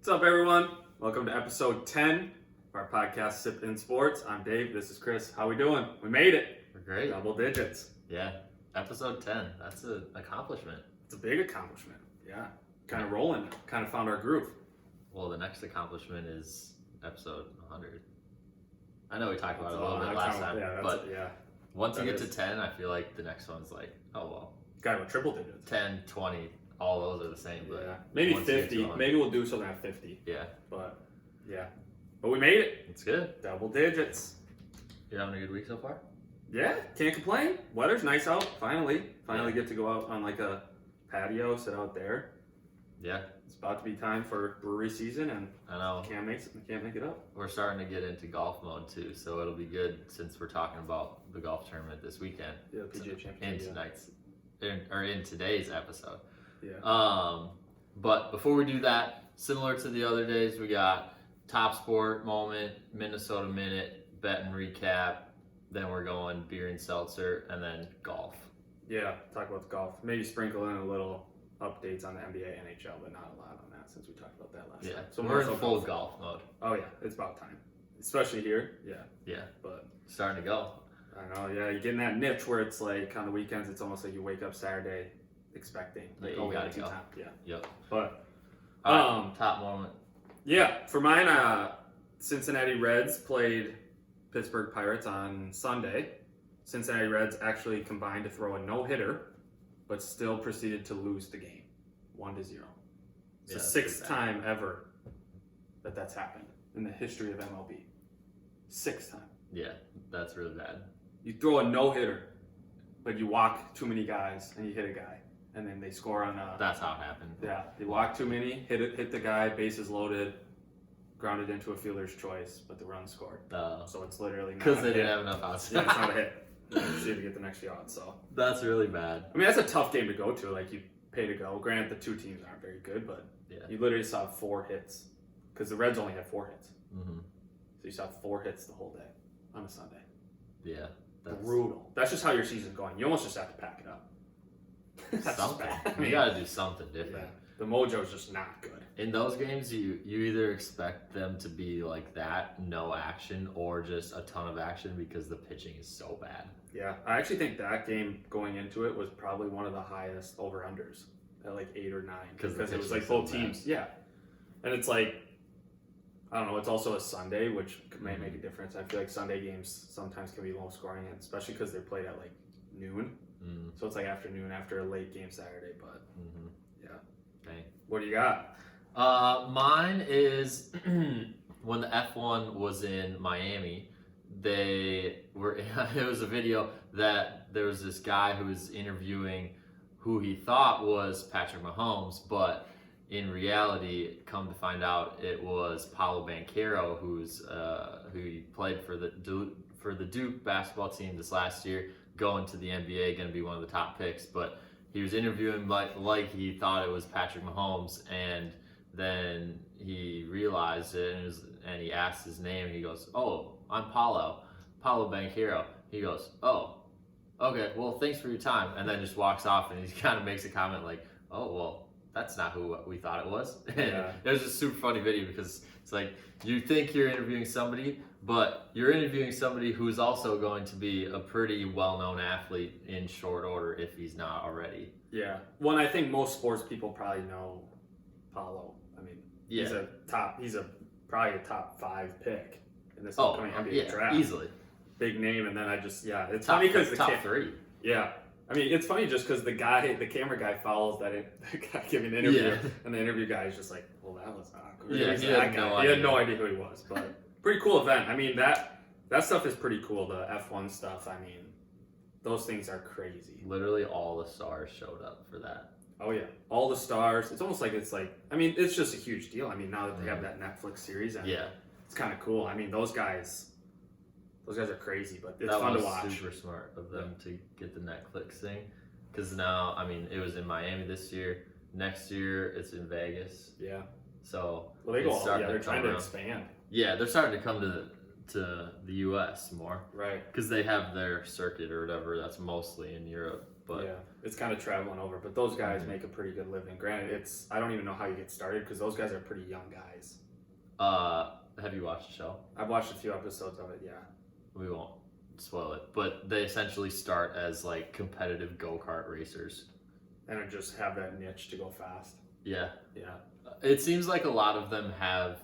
What's up, everyone? Welcome to episode 10 of our podcast, Sip in Sports. I'm Dave. This is Chris. How we doing? We made it. We're great. Double digits. Yeah. Episode 10. That's an accomplishment. It's a big accomplishment. Yeah. Kind of rolling. Kind of found our groove. Well, the next accomplishment is episode 100. I know we talked about it a little bit last time, but once you get to 10, I feel like the next one's like, oh, well. Got to go triple digits. 10, 20, all those are the same. But yeah. Maybe 50. Maybe we'll do something at 50. Yeah. But, yeah. But we made it. It's good. Double digits. You having a good week so far? Yeah. Can't complain. Weather's nice out. Finally get to go out on like a patio, sit out there. Yeah. It's about to be time for brewery season, and I know. Can't make it up. We're starting to get into golf mode too, so it'll be good since we're talking about the golf tournament this weekend. Yeah, the PGA Championship. In today's episode. Yeah. But before we do that, similar to the other days, we got Top Sport Moment, Minnesota Minute, Bet and Recap. Then we're going beer and seltzer, and then golf. Yeah, talk about the golf. Maybe sprinkle in a little updates on the NBA, NHL, but not a lot on that since we talked about that last time. So we're in full golf mode. Oh yeah, it's about time. Especially here. Yeah. Yeah. But starting to go. I know, yeah. You get in that niche where it's like on the weekends, it's almost like you wake up Saturday expecting. Like, you gotta go. Time. Yeah. Yep. But top moment. Yeah, for mine, Cincinnati Reds played Pittsburgh Pirates on Sunday. Cincinnati Reds actually combined to throw a no-hitter, but still proceeded to lose the game, 1-0. It's the sixth time ever that's happened in the history of MLB. Sixth time. Yeah, that's really bad. You throw a no-hitter, but you walk too many guys and you hit a guy, and then they score on a... That's how it happened. Yeah, they walk too many, hit the guy, bases loaded, grounded into a fielder's choice, but the run scored. So it's literally not because they didn't have enough outs. Yeah, it's not a hit. You see to get the next shot. So that's really bad. I mean, that's a tough game to go to. Like, you pay to go. Granted, the two teams aren't very good, but you literally saw 4 hits because the Reds only had 4 hits. Mm-hmm. So you saw 4 hits the whole day on a Sunday. Yeah, that's brutal. That's just how your season's going. You almost just have to pack it up. That's something. You got to do something different. Yeah. The mojo's just not good. In those games, you either expect them to be like that, no action, or just a ton of action because the pitching is so bad. Yeah, I actually think that game going into it was probably one of the highest over-unders at like 8 or 9 because it was like both teams. Bad. Yeah, and it's like, I don't know, it's also a Sunday, which may make a difference. I feel like Sunday games sometimes can be low scoring, especially because they're played at like noon. So it's like afternoon after a late game Saturday, but yeah. Okay. What do you got? Mine is when the F1 was in Miami, it was a video that there was this guy who was interviewing who he thought was Patrick Mahomes, but in reality, come to find out it was Paolo Banchero, who he played for the Duke basketball team this last year, going to the NBA, going to be one of the top picks, but he was interviewing like he thought it was Patrick Mahomes, and then he realized it, and he asked his name, and he goes, "Oh, I'm Paolo Banchero." He goes, "Oh, okay, well, thanks for your time," and then just walks off, and he kind of makes a comment like, "Oh, well, that's not who we thought it was." And it was just a super funny video because it's like, you think you're interviewing somebody, but you're interviewing somebody who's also going to be a pretty well-known athlete in short order if he's not already. Yeah. Well, I think most sports people probably know Paolo. I mean, he's probably a top 5 pick in this upcoming NBA draft. Easily. Big name, and then it's funny because the top 3. Yeah. I mean, it's funny just because the camera guy follows the guy giving an interview, and the interview guy is just like, well, that was awkward. Yeah, he had no idea who he was, but pretty cool event. I mean, that stuff is pretty cool, the F1 stuff. I mean, those things are crazy. Literally all the stars showed up for that. Oh, yeah. All the stars. It's almost like I mean, it's just a huge deal. I mean, now that they have that Netflix series, and it's kind of cool. I mean, those guys are crazy, but it's fun to watch. That was super smart of them to get the Netflix thing, because now, I mean, it was in Miami this year. Next year, it's in Vegas. Yeah. So they're trying to expand. Yeah, they're starting to come to the U.S. more. Right. Because they have their circuit or whatever that's mostly in Europe. But yeah, it's kind of traveling over. But those guys make a pretty good living. Granted, I don't even know how you get started because those guys are pretty young guys. Have you watched the show? I've watched a few episodes of it. Yeah. We won't spoil it, but they essentially start as like competitive go-kart racers. And it just have that niche to go fast. Yeah. Yeah. It seems like a lot of them have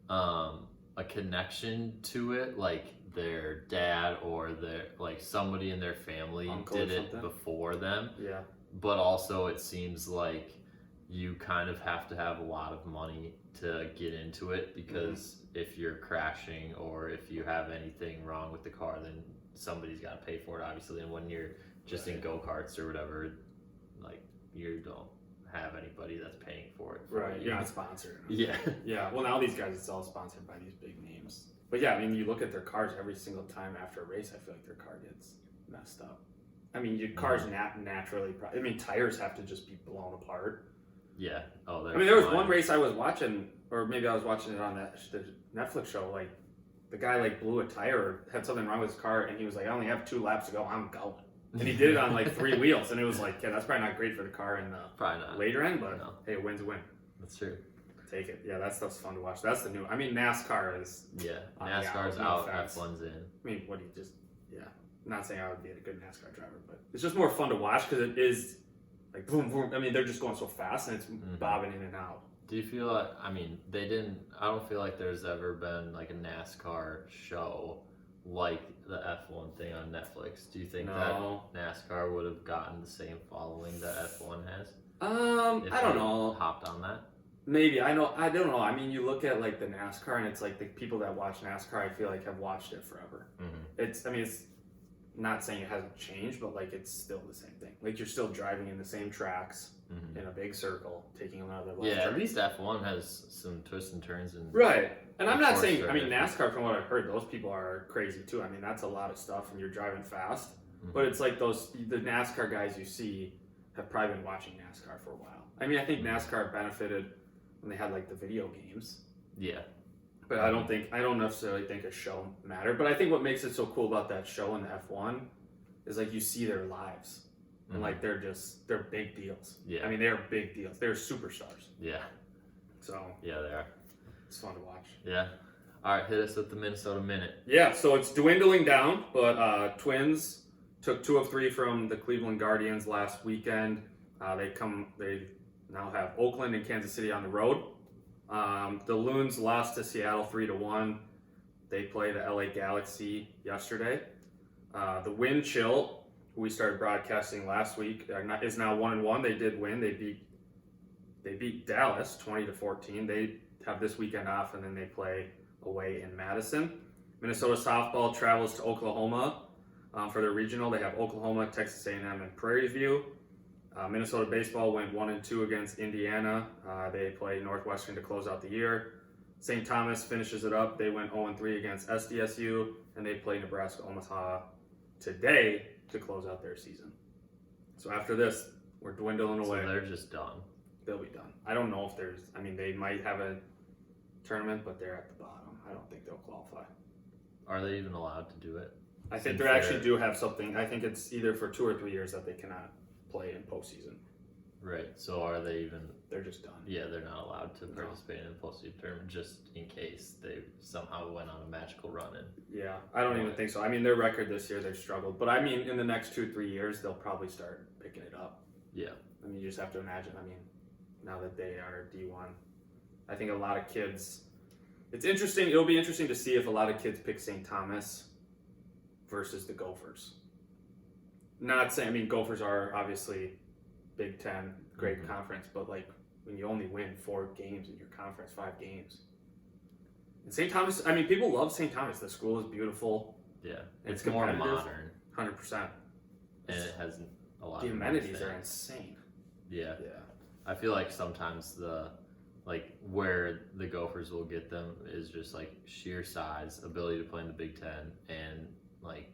a connection to it, like their dad or their like somebody in their family Uncle did or it something. before them. Yeah. But also it seems like you kind of have to have a lot of money to get into it because if you're crashing or if you have anything wrong with the car, then somebody's got to pay for it, obviously. And when you're just in go-karts or whatever, like you don't have anybody that's paying for it. Right. You're not sponsored. Yeah. Yeah. Well, now these guys, it's all sponsored by these big names. But yeah, I mean, you look at their cars every single time after a race, I feel like their car gets messed up. I mean, your cars naturally, I mean, tires have to just be blown apart. Yeah. Oh, I mean, there was one race I was watching, or maybe I was watching it on the Netflix show. Like, the guy like blew a tire or had something wrong with his car, and he was like, "I only have 2 laps to go. I'm going." And he did it on like 3 wheels, and it was like, yeah, that's probably not great for the car in the probably not later end, but hey, a win's a win. That's true. Take it. Yeah, that stuff's fun to watch. That's the new. I mean, NASCAR is. NASCAR's out, F1's in. I mean, what do you just? Yeah, I'm not saying I would be a good NASCAR driver, but it's just more fun to watch because it is like boom, boom. I mean, they're just going so fast and it's bobbing in and out. Do you feel like? I mean, I don't feel like there's ever been like a NASCAR show like the F1 thing on Netflix. Do you think that NASCAR would have gotten the same following that F1 has? I don't know. Hopped on that. Maybe I don't know. I mean, you look at like the NASCAR, and it's like the people that watch NASCAR, I feel like have watched it forever. It's not saying it hasn't changed, but like it's still the same thing. Like you're still driving in the same tracks in a big circle, taking another left. Yeah, at least F1 has some twists and turns and right. And I'm not saying. I mean, NASCAR, from what I've heard, those people are crazy too. I mean, that's a lot of stuff, and you're driving fast. But it's like the NASCAR guys you see have probably been watching NASCAR for a while. I mean, I think NASCAR benefited when they had like the video games. Yeah. But I don't necessarily think a show mattered. But I think what makes it so cool about that show in the F1 is like you see their lives. And like they're big deals. Yeah. I mean, they're big deals. They're superstars. Yeah. So yeah, they are. It's fun to watch. Yeah. All right, hit us with the Minnesota Minute. Yeah, so it's dwindling down, but Twins took 2 of 3 from the Cleveland Guardians last weekend. They now have Oakland and Kansas City on the road. The Loons lost to Seattle 3-1. They play the LA Galaxy yesterday. The Wind Chill, who we started broadcasting last week, is now 1-1. They did win. They beat Dallas 20-14. They have this weekend off, and then they play away in Madison. Minnesota softball travels to Oklahoma for their regional. They have Oklahoma, Texas A&M, and Prairie View. Minnesota baseball went 1-2 against Indiana. They play Northwestern to close out the year. St. Thomas finishes it up. They went 0-3 against SDSU, and they play Nebraska Omaha today to close out their season. So after this, we're dwindling away. So they're just done. They'll be done. I don't know if they might have a tournament, but they're at the bottom. I don't think they'll qualify. Are they even allowed to do it? I think they actually do have something. I think it's either for 2 or 3 years that they cannot play in postseason. Right. So are they even? They're just done. Yeah, they're not allowed to participate in a postseason tournament just in case they somehow went on a magical run in. Yeah, I don't even think so. I mean, their record this year, they've struggled. But I mean, in the next 2-3 years, they'll probably start picking it up. Yeah. I mean, you just have to imagine. I mean, now that they are D1, I think a lot of kids. It's interesting. It'll be interesting to see if a lot of kids pick St. Thomas versus the Gophers. Not saying, I mean, Gophers are obviously Big Ten, great conference, but like when you only win 4 games in your conference, 5 games. And St. Thomas, I mean, people love St. Thomas. The school is beautiful. Yeah, it's more modern. 100%. And it has a lot the of amenities are insane. Yeah. I feel like sometimes where the Gophers will get them is just like sheer size, ability to play in the Big Ten, and like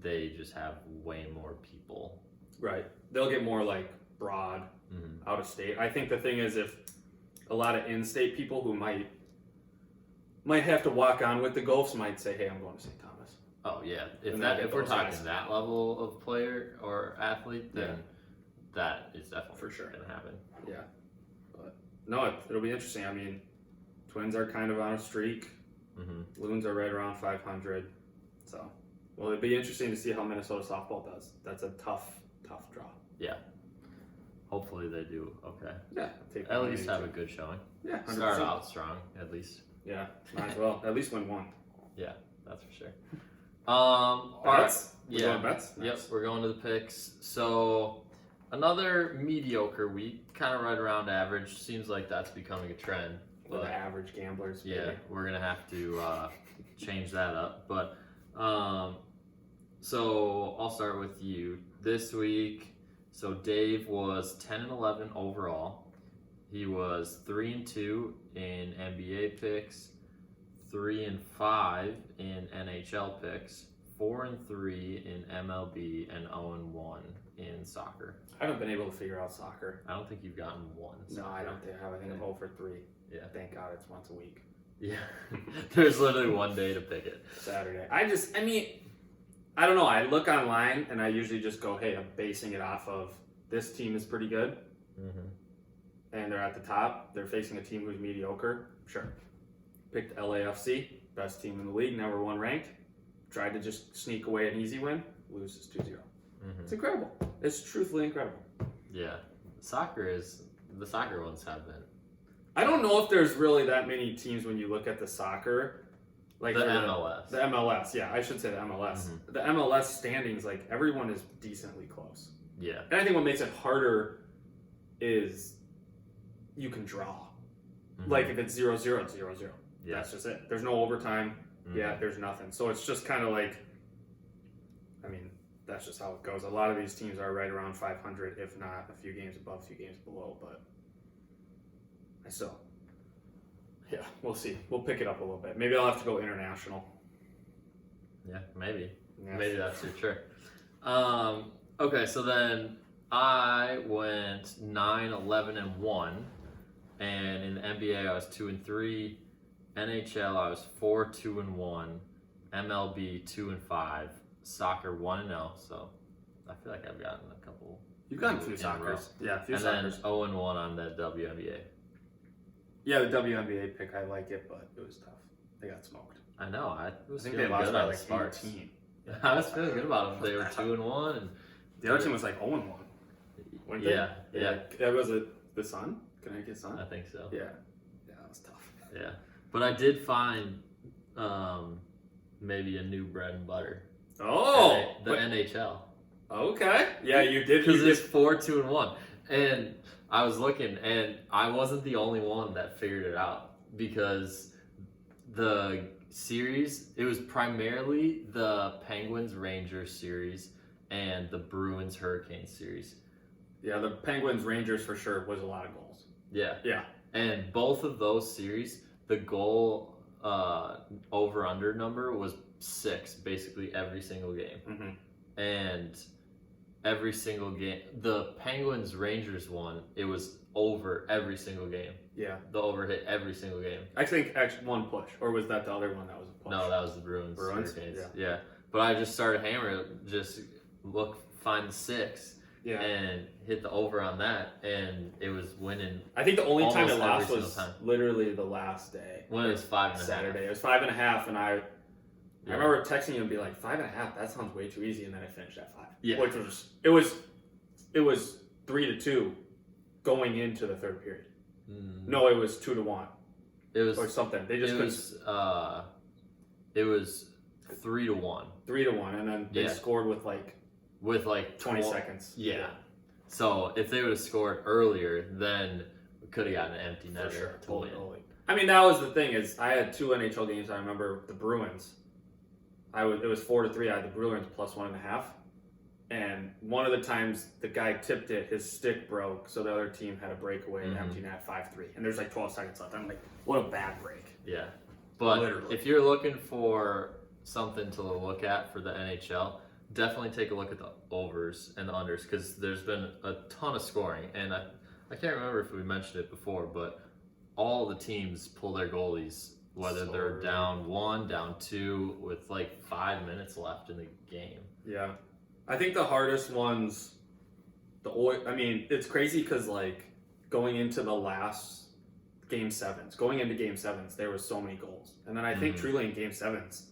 they just have way more people. Right. They'll get more like broad, out of state. I think the thing is if a lot of in-state people who might have to walk on with the Gophs might say, hey, I'm going to St. Thomas. Oh yeah, And if we're those talking guys. that level of player or athlete, then that is definitely For sure. gonna happen. Yeah, but no, it'll be interesting. I mean, Twins are kind of on a streak. Mm-hmm. Loons are right around 500. So, well, it'd be interesting to see how Minnesota softball does. That's a tough draw. Yeah. Hopefully they do okay. Yeah, At least have a good showing. Yeah, 100%. Start out strong, at least. Yeah, might as well. At least win one. Yeah, that's for sure. All right. Bets? We're going bets? Nice. Yep, we're going to the picks. So another mediocre week, kind of right around average. Seems like that's becoming a trend. We're the average gamblers. Yeah, maybe. we're gonna have to change that up. But so I'll start with you this week. So Dave was 10-11 overall. He was 3-2 in NBA picks, 3-5 in NHL picks, 4-3 in MLB, and 0-1 in soccer. I haven't been able to figure out soccer. I don't think you've gotten one. No, I don't think I have. I think I'm 0 for 3. Yeah. Thank God it's once a week. Yeah. There's literally one day to pick it. Saturday. I mean, I don't know. I look online and I usually just go, hey, I'm basing it off of this team is pretty good. Mm-hmm. And they're at the top. They're facing a team who's mediocre. Sure. Picked LAFC, best team in the league, number 1 ranked. Tried to just sneak away an easy win, loses 2-0. Mm-hmm. It's incredible. It's truthfully incredible. Yeah. The soccer ones have been. I don't know if there's really that many teams when you look at the soccer. Like The MLS. The MLS, yeah, I should say the MLS. Mm-hmm. The MLS standings, like everyone is decently close. Yeah. And I think what makes it harder is you can draw. Mm-hmm. Like if it's 0-0, it's 0-0. Yeah. That's just it. There's no overtime. Mm-hmm. Yeah, there's nothing. So it's just kind of like, I mean, that's just how it goes. A lot of these teams are right around 500, if not a few games above, a few games below. But I still, yeah, we'll see. We'll pick it up a little bit. Maybe I'll have to go international. Yeah, maybe. Yeah. Maybe that's your trick. Okay, so then I went 9-11-1, and in the NBA I was 2-3. NHL I was 4-2-1. MLB 2-5. Soccer 1-0. So I feel like I've gotten a couple. You've gotten a few in a row. soccers. Yeah, a few And soccers. then 0-1 on the WNBA. Yeah, the WNBA pick, I like it, but it was tough. They got smoked. I know. I I was think they feeling lost good by on like Sparks. 18. I was feeling good about them. They were 2-1, and The other team was like 0-1. weren't they? yeah. That was it. The Sun? Connecticut Sun? I think so. Yeah. Yeah, that was tough. Yeah, but I did find maybe a new bread and butter. Oh, The NHL. Okay. Yeah, you did. Because You it's did. 4-2-1, and I was looking, and I wasn't the only one that figured it out because the series, it was primarily the Penguins Rangers series and the Bruins Hurricanes series. Yeah, the Penguins Rangers for sure was a lot of goals. Yeah, Yeah. and both of those series, the goal over under number was 6 basically every single game. Mm-hmm. And every single game, the Penguins Rangers one, it was over every single game. Yeah. The over hit every single game. I think actually one push, or was that the other one that was a push? No, that was the Bruins. Bruins? Hurricanes. Yeah. But I just started hammering, just find the 6 Yeah. and hit the over on that, and it was winning I think the only time it almost lost every was single time. literally the last day. when it was 5.5. Saturday. It was 5.5, and I Yeah. remember texting you and be like, 5.5, that sounds way too easy, and then I finished at 5. Yeah. Which was it was 3-2 going into the third period. No, it was 2-1 It was or something. They just it was 3-1 3-1, and then they Yeah. scored with like with like 20 seconds. Yeah. So if they would have scored earlier, then we could have gotten an empty For netter sure. to win. Totally. I mean, that was the thing is I had 2 NHL games. I remember the Bruins. It was 4-3. I had the Bruins plus 1.5. And one of the times the guy tipped it, his stick broke, so the other team had a breakaway and empty net 5-3. And there's like 12 seconds left. I'm like, what a bad break. Yeah. But Literally. if you're looking for something to look at for the NHL, definitely take a look at the overs and the unders because there's been a ton of scoring. And I can't remember if we mentioned it before, but all the teams pull their goalies whether they're down 1, down 2, with like 5 minutes left in the game. Yeah. I think the hardest ones, it's crazy because like going into the last game 7s, there was so many goals. And then I think truly in game 7s,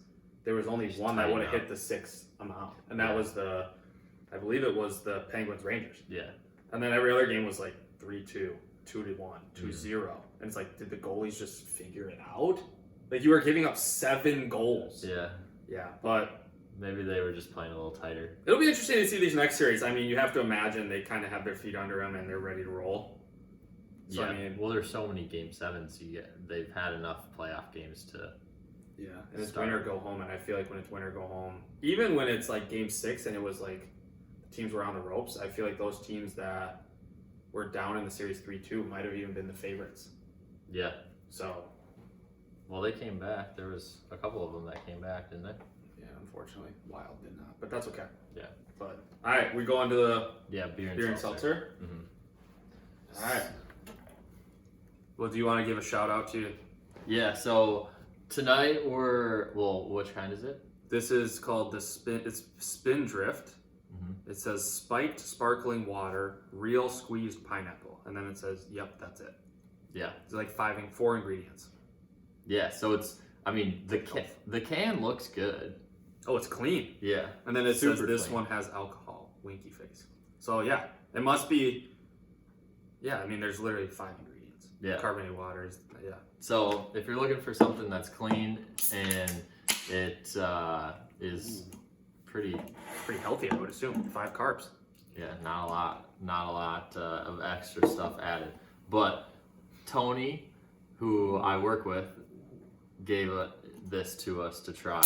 there was only one that would have hit the 6 amount. And that was I believe it was the Penguins Rangers. Yeah. And then every other game was like 3-2, 2-1, 2-0. And it's like, did the goalies just figure it out? Like you were giving up 7 goals. Yeah. Yeah, but maybe they were just playing a little tighter. It'll be interesting to see these next series. I mean, you have to imagine they kind of have their feet under them and they're ready to roll. So, yeah. I mean, well, there's so many game 7s. They've had enough playoff games to. Yeah, and it's win or go home. And I feel like when it's win or go home, even when it's like game 6 and it was like the teams were on the ropes, I feel like those teams that were down in the series 3-2 might have even been the favorites. Yeah. So. Well, they came back. There was a couple of them that came back, didn't they? Yeah, unfortunately, Wild did not, but that's okay. Yeah. But all right, we go on to the beer and seltzer. Mm-hmm. All right. Well, do you want to give a shout out to? Yeah. So tonight which kind is it? This is called It's Spindrift. Mm-hmm. It says spiked sparkling water, real squeezed pineapple, and then it says, "Yep, that's it." Yeah. It's like 4 ingredients. Yeah. So the can looks good. Oh, it's clean. Yeah. And then it says this one has alcohol. Winky face. So yeah, it must be. Yeah, I mean, there's literally 5 ingredients. Yeah. Carbonated water is. Yeah. So if you're looking for something that's clean and it is pretty healthy, I would assume. 5 carbs. Yeah, not a lot of extra stuff added. But Tony, who I work with, gave this to us to try.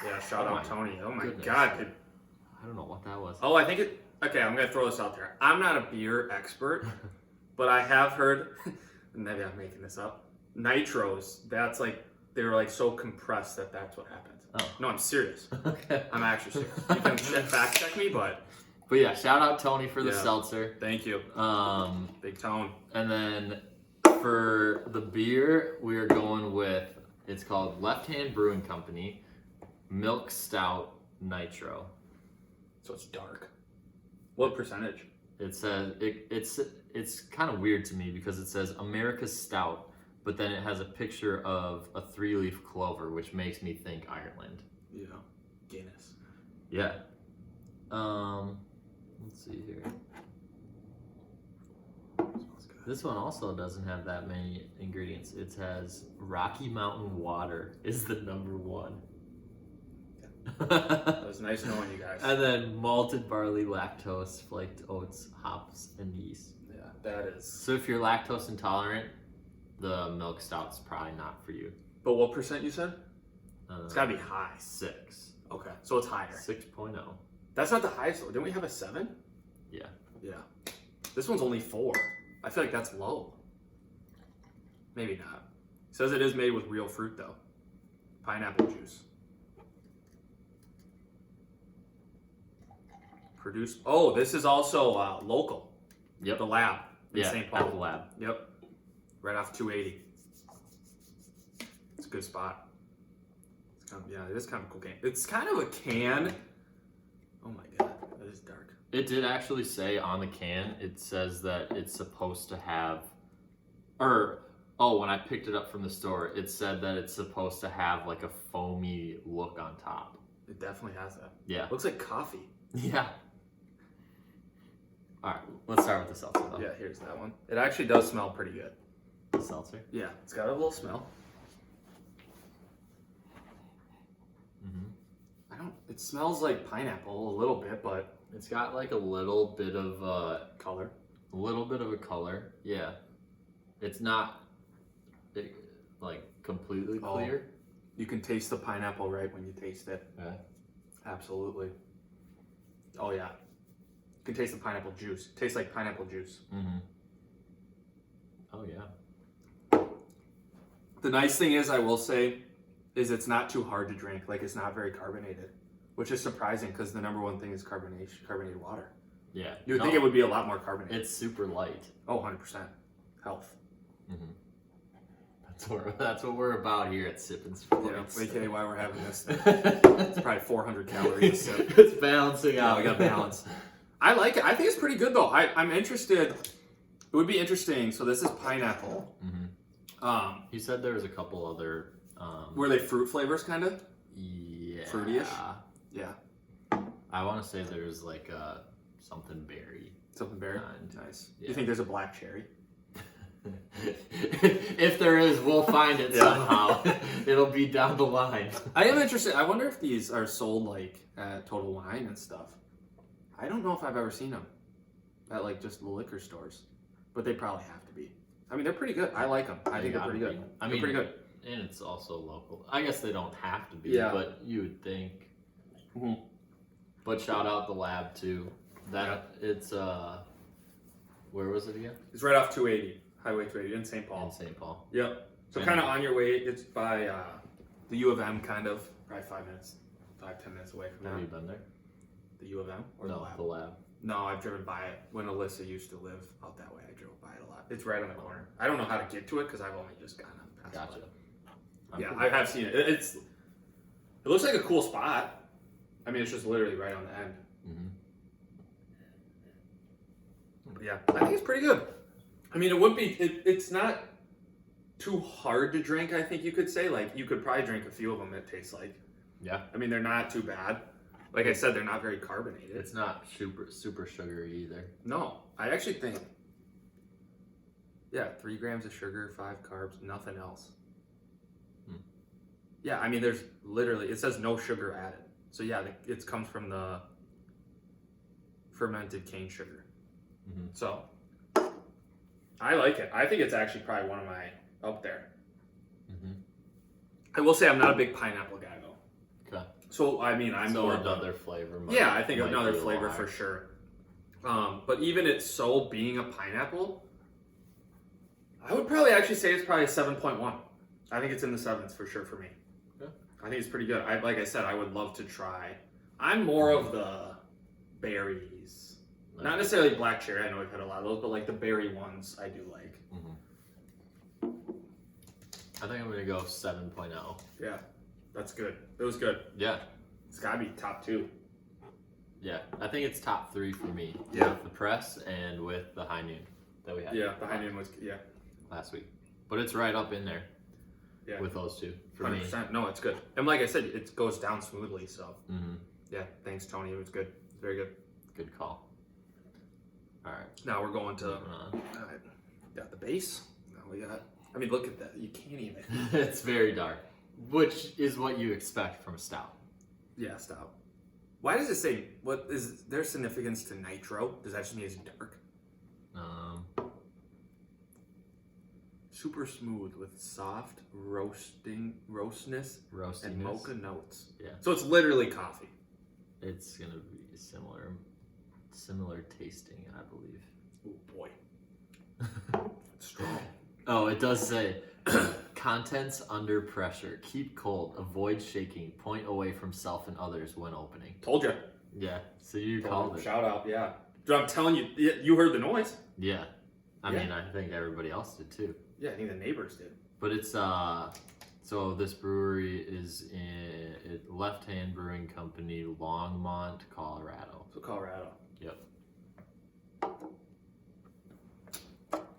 Yeah, shout out Tony. Oh my goodness. God. I don't know what that was. Oh, I think it. Okay, I'm gonna throw this out there. I'm not a beer expert, but I have heard. Maybe I'm making this up. Nitros. That's like they were like so compressed that's what happened. Oh. No, I'm serious. Okay. I'm actually serious. You can fact check me, but yeah, shout out Tony for the seltzer. Thank you. Big Tone. And then for the beer, we are going with. It's called Left Hand Brewing Company, Milk Stout Nitro. So it's dark. What percentage? It says it's kind of weird to me because it says America's Stout, but then it has a picture of a 3-leaf clover, which makes me think Ireland. Yeah, Guinness. Yeah. Let's see here. This one also doesn't have that many ingredients. It has Rocky Mountain water is the number 1. That was nice knowing you guys. And then malted barley, lactose, flaked oats, hops, and yeast. Yeah, that is. So if you're lactose intolerant, the milk stout's probably not for you. But what percent you said? It's gotta be high. 6. Okay, so it's higher. 6.0. That's not the highest though. Didn't we have a 7? Yeah. Yeah. This one's only 4. I feel like that's low. Maybe not. It says it is made with real fruit though. Pineapple juice. Produced. Oh, this is also local. Yep. The lab in Yeah, St. Paul. at the lab. Yep. Right off 280. It's a good spot. It's kind of, it is kind of a cool can. It's kind of a can. Oh my God, that is dark. It did actually say on the can, it says that it's supposed to have, when I picked it up from the store, it said that it's supposed to have like a foamy look on top. It definitely has that. Yeah. Looks like coffee. Yeah. All right, let's start with the seltzer though. Yeah, here's that one. It actually does smell pretty good. The seltzer? Yeah, it's got a little smell. Mm-hmm. It smells like pineapple a little bit, but it's got like a little bit of color. A little bit of a color, yeah. It's not like completely clear. You can taste the pineapple right when you taste it. Yeah. Absolutely. Oh yeah. You can taste the pineapple juice. It tastes like pineapple juice. Mm-hmm. Oh yeah. The nice thing is, I will say, is it's not too hard to drink. Like it's not very carbonated, which is surprising because the number 1 thing is carbonated water. Yeah. You would think it would be a lot more carbonated. It's super light. Oh, 100%. Health. Mm-hmm. That's what we're about here at Sippin' Sports. Yeah, aka why we're having this. It's probably 400 calories. So. It's balancing out. We got balance. I like it. I think it's pretty good though. I'm interested. It would be interesting. So this is pineapple. Mm-hmm. He said there was a couple other. Were they fruit flavors, kind of? Yeah. Fruity-ish? Yeah. I want to say there's like something berry. Something berry? Nice. Yeah. You think there's a black cherry? If there is, we'll find it somehow. It'll be down the line. I am interested. I wonder if these are sold like at Total Wine and stuff. I don't know if I've ever seen them at like just liquor stores, but they probably have to be. I mean, they're pretty good. I like them. I think they're pretty good. I mean, they're pretty good. And it's also local. I guess they don't have to be, but you would think. Mm-hmm. But shout out the lab too. It's where was it again? It's right off 280, Highway 280 in St. Paul. In St. Paul. Yep. So kind of on your way. It's by the U of M, kind of. Probably 5-10 minutes away from there. Have you been there? The U of M or No, the lab? No, I've driven by it. When Alyssa used to live out that way, I drove by it a lot. It's right on the corner. I don't know how to get to it because I've only just gotten past it. Gotcha. Yeah, I have seen it. It looks like a cool spot. I mean, it's just literally right on the end. Mm-hmm. But yeah, I think it's pretty good. I mean, it would be. It's not too hard to drink. I think you could say like you could probably drink a few of them. It tastes like. Yeah. I mean, they're not too bad. Like I said, they're not very carbonated. It's not super sugary either. No, I actually think. Yeah, 3 grams of sugar, 5 carbs, nothing else. Yeah, I mean, there's literally, it says no sugar added. So yeah, it comes from the fermented cane sugar. Mm-hmm. So I like it. I think it's actually probably one of my up there. Mm-hmm. I will say I'm not a big pineapple guy though. Okay. So I mean, I'm more another flavor. Yeah, I think another flavor for sure. But even it so being a pineapple, I would probably actually say it's probably a 7.1. I think it's in the 7s for sure for me. Yeah. I think it's pretty good. Like I said, I would love to try. I'm more of the berries. Nice. Not necessarily black cherry. I know we've had a lot of those, but like the berry ones I do like. Mm-hmm. I think I'm going to go 7.0. Yeah, that's good. It was good. Yeah. It's got to be top 2. Yeah, I think it's top 3 for me. Yeah. With the press and with the high noon that we had. Yeah, the high noon was, last week. But it's right up in there. Yeah. With those two. For 100%. Me. No, it's good. And like I said, it goes down smoothly, so. Mm-hmm. Yeah, thanks, Tony. It was good. Very good. Good call. All right. Now we're going to got the base. Now we got, I mean, look at that. You can't even. It's very dark, which is what you expect from a stout. Yeah, stout. Why does it say, what is there significance to nitro? Does that just mean it's dark? Super smooth with soft roastness and mocha notes. Yeah. So it's literally coffee. It's gonna be similar tasting, I believe. Oh boy. It's strong. Oh, it does say contents under pressure. Keep cold. Avoid shaking. Point away from self and others when opening. Told you. Yeah. So you called it. Shout out. Yeah. Dude, I'm telling you, you heard the noise. Yeah. I mean, I think everybody else did too. Yeah, I think the neighbors did. But it's so this brewery is in Left Hand Brewing Company, Longmont, Colorado. So Colorado. Yep.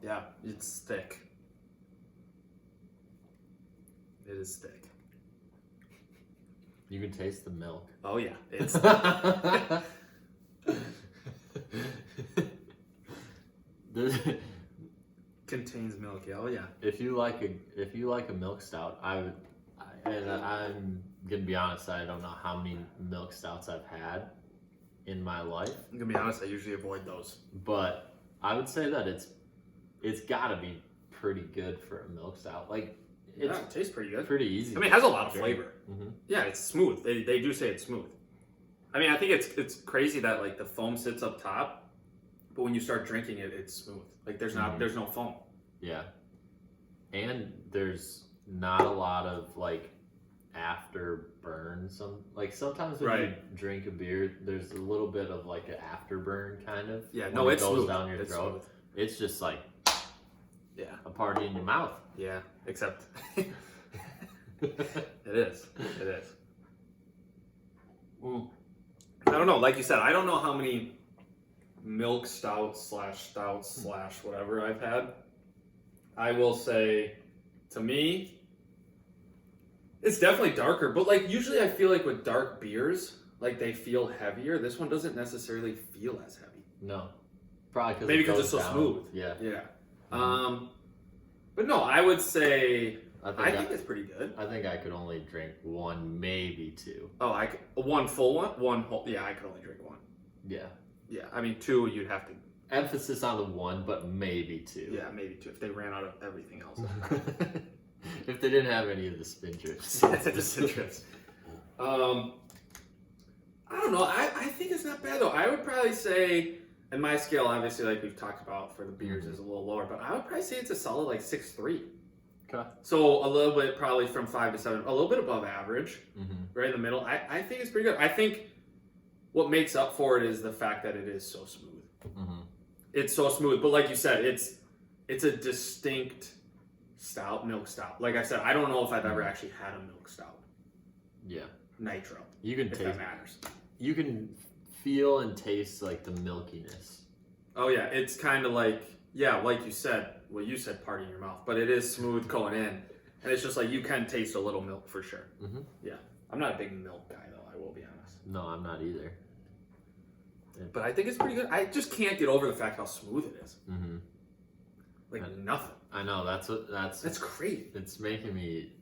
Yeah, it's thick. It is thick. You can taste the milk. Oh yeah, it's. Contains milk. Yeah, oh yeah. If you like a milk stout, I'm gonna be honest. I don't know how many milk stouts I've had in my life. I'm gonna be honest. I usually avoid those. But I would say that it's got to be pretty good for a milk stout. Like it tastes pretty good. Pretty easy. I mean, it has a lot of flavor. Mm-hmm. Yeah, it's smooth. They do say it's smooth. I mean, I think it's crazy that like the foam sits up top, but when you start drinking it, it's smooth. Like there's no foam. Yeah, and there's not a lot of like afterburn. Sometimes when you drink a beer, there's a little bit of like an afterburn kind of. Yeah, no, it's goes smooth. Down your throat. Smooth. It's just like a party in your mouth. Yeah, except it is. I don't know. Like you said, I don't know how many milk stouts / whatever I've had. I will say, to me, it's definitely darker. But like usually, I feel like with dark beers, like they feel heavier. This one doesn't necessarily feel as heavy. No, probably maybe because it's so down. smooth. Yeah. But no, I would say I think it's pretty good. I think I could only drink one, maybe two. Oh, one full one whole. Yeah, I could only drink one. Yeah. Yeah, I mean 2, you'd have to. Emphasis on the one, but maybe 2. Yeah, maybe 2 if they ran out of everything else. If they didn't have any of the Spindrifts. The Spindrifts. I don't know. I think it's not bad though. I would probably say, and my scale, obviously, like we've talked about for the beers, is a little lower, but I would probably say it's a solid like 6.3. Okay. So a little bit probably from 5 to 7, a little bit above average, right in the middle. I think it's pretty good. I think what makes up for it is the fact that it is so smooth. It's so smooth, but like you said, it's a distinct stout, milk stout. Like I said, I don't know if I've ever actually had a milk stout. Yeah. Nitro. You can if taste. That matters. You can feel and taste like the milkiness. Oh yeah, it's kind of like like you said. Well, you said party in your mouth, but it is smooth going in, and it's just like you can taste a little milk for sure. Yeah, I'm not a big milk guy though. I will be honest. No, I'm not either. But I think it's pretty good. I just can't get over the fact how smooth it is. Nothing. I know that's crazy. It's making me.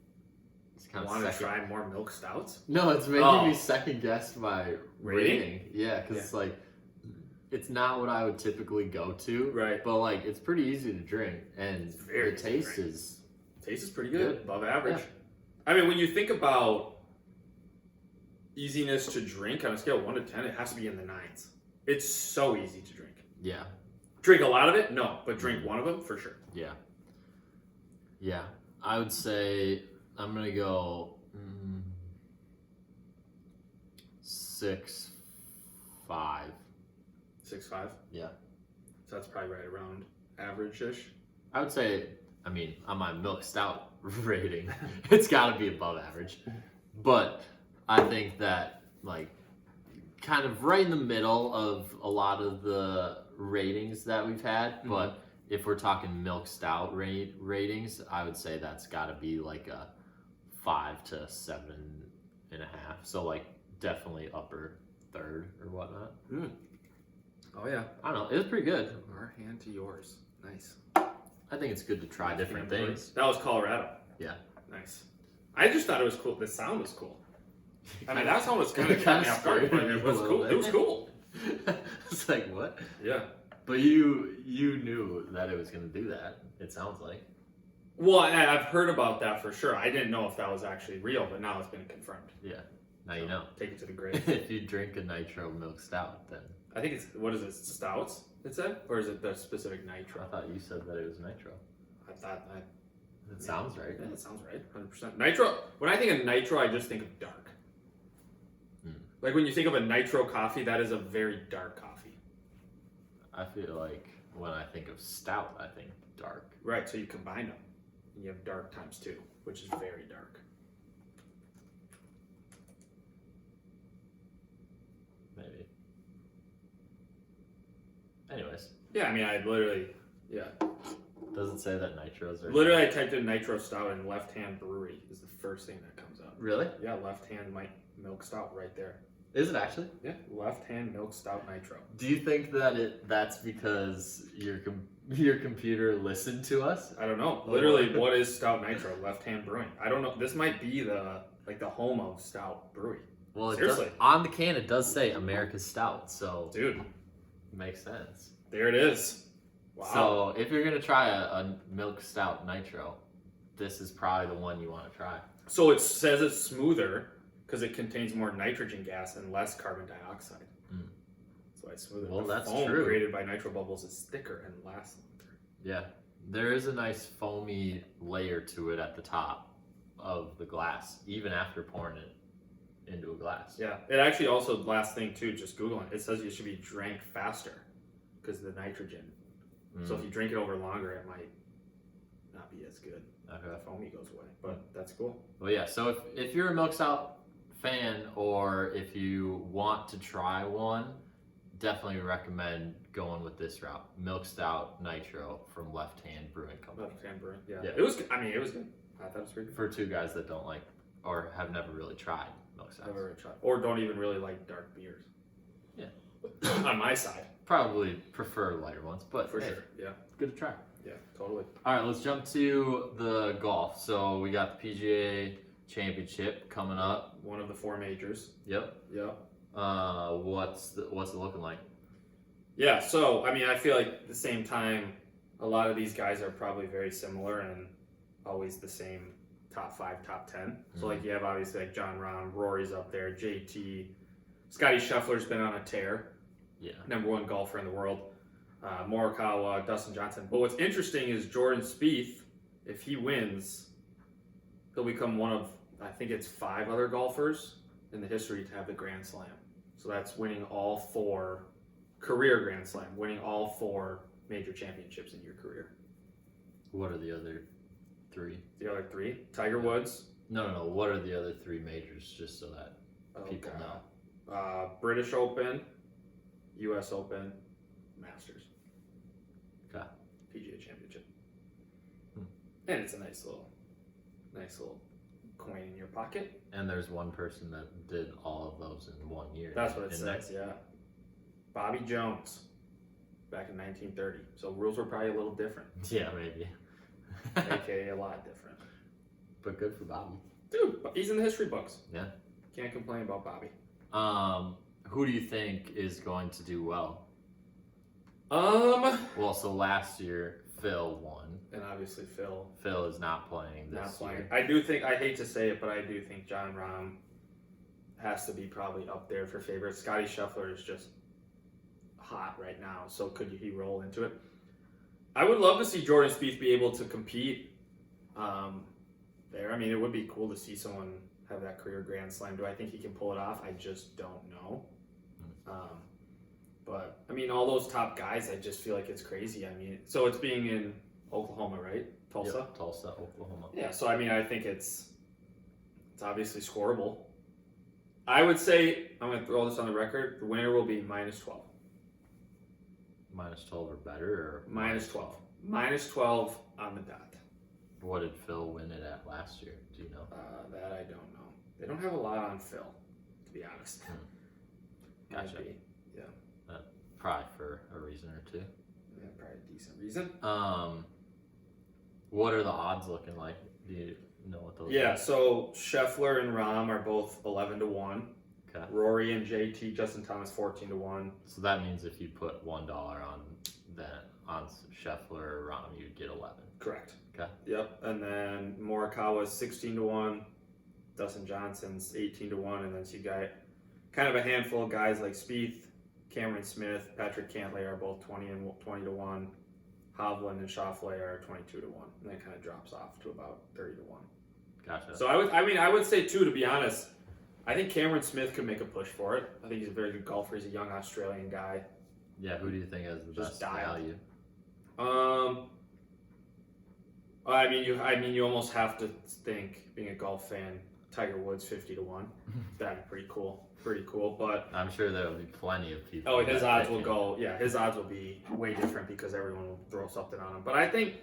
Want to try more milk stouts? No, it's making me second guess my rating. Yeah, because it's like it's not what I would typically go to. Right. But like it's pretty easy to drink, and the taste is pretty good, above average. Yeah. I mean, when you think about easiness to drink on a scale of 1 to 10, it has to be in the 9s. It's so easy to drink. Yeah. Drink a lot of it? No, but drink one of them for sure. Yeah. Yeah, I would say I'm gonna go 6.5. 6.5? Yeah. So that's probably right around average-ish. I would say, I mean, on my milk stout rating, it's got to be above average. But I think that, like, kind of right in the middle of a lot of the ratings that we've had. But if we're talking milk stout ratings, I would say that's got to be like a 5 to 7.5. So, like, definitely upper third or whatnot. Oh, yeah. I don't know. It was pretty good. Our hand to yours. Nice. I think it's good to try different things. That was Colorado. Yeah. Nice. I just thought it was cool. The sound was cool. I mean, that sound was kind of off guard, but it was cool. It was cool. It's like, what? Yeah. But you knew that it was going to do that, it sounds like. Well, I've heard about that for sure. I didn't know if that was actually real, but now it's been confirmed. Yeah. Now you know. Take it to the grave. If you drink a Nitro milk stout, then... I think it's, what is it, stouts, it said? Or is it the specific Nitro? I thought you said that it was Nitro. I thought that... It sounds right. Yeah, it sounds right. 100%. Nitro, when I think of Nitro, I just think of dark. Like when you think of a Nitro coffee, that is a very dark coffee. I feel like when I think of stout, I think dark. Right, so you combine them. And you have dark times 2, which is very dark. Maybe. Anyways. Yeah, I mean, I literally, Does it say that Nitros are... Literally, I typed in Nitro Stout and Left Hand Brewery is the first thing that comes up. Really? Yeah, Left Hand Milk Stout right there. Is it actually? Yeah, Left Hand Milk Stout Nitro. Do you think that that's because your computer listened to us? I don't know. Literally, what is Stout Nitro? Left Hand Brewing. I don't know. This might be the home of Stout Brewing. Well, seriously, on the can it does say America's Stout, so dude, makes sense. There it is. Wow. So if you're gonna try a milk stout nitro, this is probably the one you want to try. So it says it's smoother because it contains more nitrogen gas and less carbon dioxide. That's why it's smoother. Well, the that's foam true. created by nitro bubbles is thicker and lasts longer. Yeah, there is a nice foamy layer to it at the top of the glass, even after pouring it into a glass. Yeah, it actually also, last thing too, just Googling, it says you should be drank faster because of the nitrogen. So if you drink it over longer, it might as good. Okay. The foamy goes away, but that's cool. Well, yeah. So if you're a Milk Stout fan, or if you want to try one, definitely recommend going with this route. Milk Stout Nitro from Left Hand Brewing Company. Left Hand Brewing. Yeah. Yeah. It was. I mean, it was good. I thought it was pretty good. For two guys that don't like or have never really tried Milk Stouts. Never tried, or don't even really like dark beers. Yeah. On my side. Probably prefer lighter ones, but For hey, sure. Yeah. good to try. Yeah. Totally. All right, let's jump to the golf. So we got the PGA Championship coming up. One of the 4 majors. Yep. Yep. What's it looking like? Yeah. So I mean, I feel like at the same time, a lot of these guys are probably very similar and always the same top 5, top 10. So like you have obviously like John Rahm, Rory's up there, JT, Scotty Scheffler's been on a tear. Yeah. #1 golfer in the world. Morikawa, Dustin Johnson. But what's interesting is Jordan Spieth, if he wins, he'll become one of, I think it's 5 other golfers in the history to have the Grand Slam. So that's winning all 4, career Grand Slam, winning all 4 major championships in your career. What are the other 3? The other 3, Tiger Woods. No. What are the other 3 majors, just so that people know? British Open, U.S. Open, Masters. Okay. PGA Championship. And it's a nice little coin in your pocket. And there's one person that did all of those in 1 year. That's what it says, yeah. Bobby Jones, back in 1930. So rules were probably a little different. Yeah, maybe. AKA a lot different. But good for Bobby. Dude, he's in the history books. Yeah. Can't complain about Bobby. Who do you think is going to do well? Well, so last year Phil won. and obviously Phil is not playing this year. I do think, I hate to say it, but I do think John Rahm has to be probably up there for favorites. Scotty Scheffler is just hot right now, so could he roll into it? I would love to see Jordan Spieth be able to compete there. I mean, it would be cool to see someone have that career Grand Slam. Do I think he can pull it off? I just don't know. But I mean, all those top guys, I just feel like it's crazy. I mean, so it's being in Oklahoma, right? Tulsa? Yep, Tulsa, Oklahoma. Yeah, so I mean, I think it's obviously scoreable. I would say, I'm going to throw this on the record, the winner will be -12. -12 or better? Or -12. -12 on the dot. What did Phil win it at last year? Do you know? That I don't know. They don't have a lot on Phil, to be honest. Gotcha. Yeah. Probably for a reason or two. Yeah, probably a decent reason. What are the odds looking like? Do you know what those Yeah, are? so Scheffler and Rahm are both 11-1. Okay. Rory and JT, Justin Thomas, 14-1. So that means if you put $1 on Scheffler or Rahm, you'd get 11. Correct. Okay. Yep. And then Morikawa's 16-1. Dustin Johnson's 18-1, and then so you got kind of a handful of guys like Spieth, Cameron Smith, Patrick Cantlay are both 20-1. Hovland and Schauffele are 22-1, and that kind of drops off to about 30-1. Gotcha. So I would say too, to be honest, I think Cameron Smith could make a push for it. I think he's a very good golfer. He's a young Australian guy. Yeah, who do you think has the Just best value? I mean, you almost have to think, being a golf fan, Tiger Woods 50-1. That'd be pretty cool. But I'm sure there will be plenty of people. oh, his odds will go. Yeah, his odds will be way different because everyone will throw something on him. But I think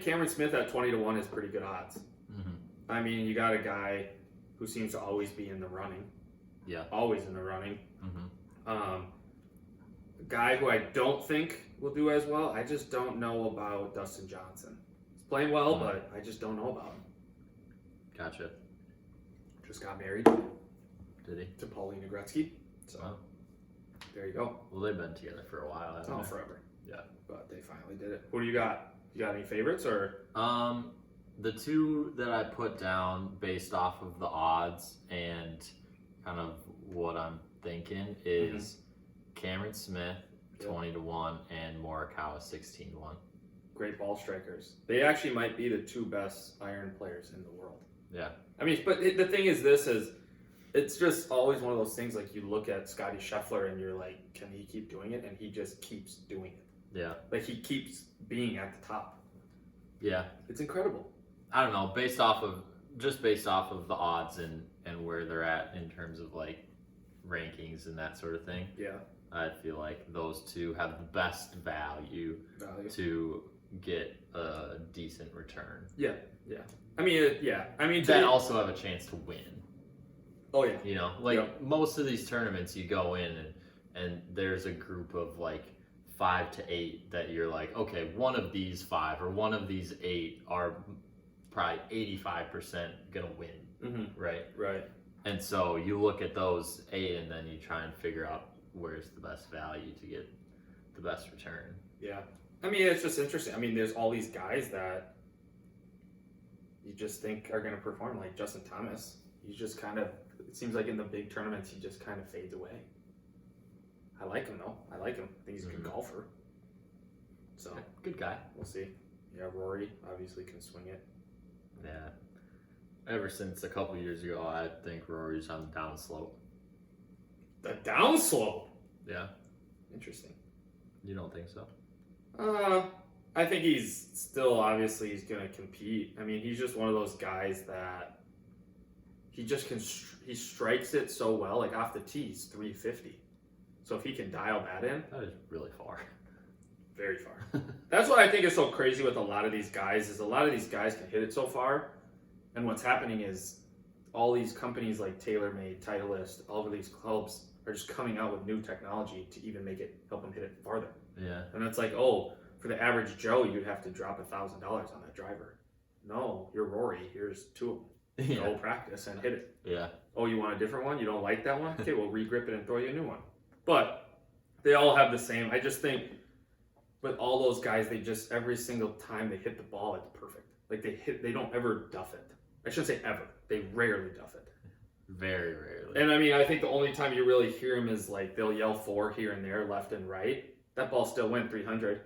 Cameron Smith at 20-1 is pretty good odds. Mm-hmm. I mean, you got a guy who seems to always be in the running. Yeah. Always in the running. Mm-hmm. A guy who I don't think will do as well. I just don't know about Dustin Johnson. He's playing well, but I just don't know about him. Gotcha. Just got married. Did he? To Paulina Gretzky. So there you go. Well, they've been together for a while, haven't they? Forever. Yeah. But they finally did it. Who do you got? You got any favorites or? The two that I put down based off of the odds and kind of what I'm thinking is Cameron Smith 20-1 and Morikawa 16-1. Great ball strikers. They actually might be the 2 best iron players in the world. Yeah. I mean, but the thing is, it's just always one of those things. Like you look at Scotty Scheffler and you're like, can he keep doing it? And he just keeps doing it. Yeah. Like he keeps being at the top. Yeah. It's incredible. I don't know, based off of the odds and where they're at in terms of like rankings and that sort of thing. Yeah. I feel like those two have the best value. To get a decent return. Yeah. I mean, that also have a chance to win. Oh yeah. You know, like most of these tournaments, you go in and there's a group of like 5 to 8 that you're like, okay, one of these 5 or one of these 8 are probably 85% gonna win, right? Right. And so you look at those 8 and then you try and figure out where's the best value to get the best return. Yeah. I mean, it's just interesting. I mean, there's all these guys that you just think are going to perform, like Justin Thomas. He just kind of, it seems like in the big tournaments, he just kind of fades away. I like him, though. I think he's a good golfer. So, good guy. We'll see. Yeah, Rory obviously can swing it. Yeah. Ever since a couple years ago, I think Rory's on the downslope. The downslope? Yeah. Interesting. You don't think so? I think he's still, obviously, he's going to compete. I mean, he's just one of those guys that he just he strikes it so well. Like off the tee, he's 350. So if he can dial that in. That is really far. Very far. That's what I think is so crazy with a lot of these guys, is a lot of these guys can hit it so far. And what's happening is all these companies like TaylorMade, Titleist, all of these clubs are just coming out with new technology to even help them hit it farther. Yeah. And it's like, oh, for the average Joe, you'd have to drop $1,000 on that driver. No, you're Rory. Here's 2 of them. Yeah. Go practice and hit it. Yeah. Oh, you want a different one? You don't like that one? Okay, we'll regrip it and throw you a new one. But they all have the same. I just think with all those guys, they just, every single time they hit the ball, it's perfect. Like they don't ever duff it. I shouldn't say ever. They rarely duff it. Very rarely. And I mean, I think the only time you really hear them is like they'll yell 4 here and there, left and right. That ball still went 300.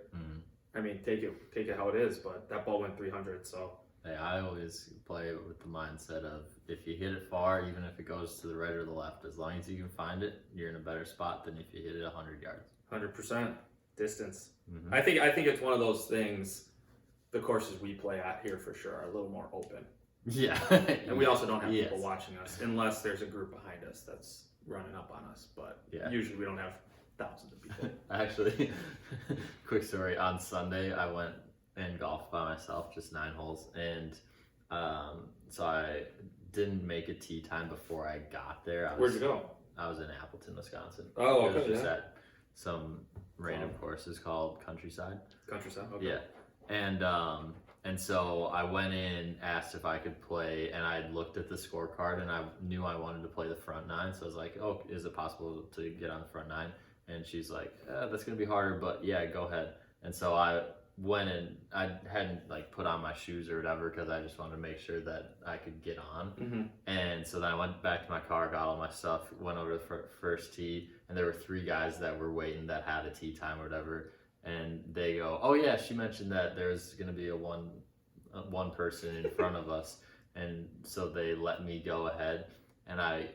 I mean, take it how it is, but that ball went 300. So hey, I always play with the mindset of if you hit it far, even if it goes to the right or the left, as long as you can find it, you're in a better spot than if you hit it 100 yards. 100% distance. I think it's one of those things. The courses we play at here for sure are a little more open. Yeah. And we also don't have people watching us unless there's a group behind us that's running up on us. But usually we don't have thousands of people. Actually, quick story. On Sunday, I went and golfed by myself, just 9 holes. And so I didn't make a tee time before I got there. Where'd you go? I was in Appleton, Wisconsin. Oh, okay. It was just at some random courses called Countryside. Countryside? Okay. Yeah. And so I went in, asked if I could play, and I had looked at the scorecard, and I knew I wanted to play the front 9. So I was like, oh, is it possible to get on the front 9? And she's like, that's going to be harder, but yeah, go ahead. And so I went in. I hadn't like put on my shoes or whatever because I just wanted to make sure that I could get on. And so then I went back to my car, got all my stuff, went over to the first tee, and there were 3 guys that were waiting that had a tee time or whatever. And they go, oh yeah, she mentioned that there's going to be a one person in front of us. And so they let me go ahead. And I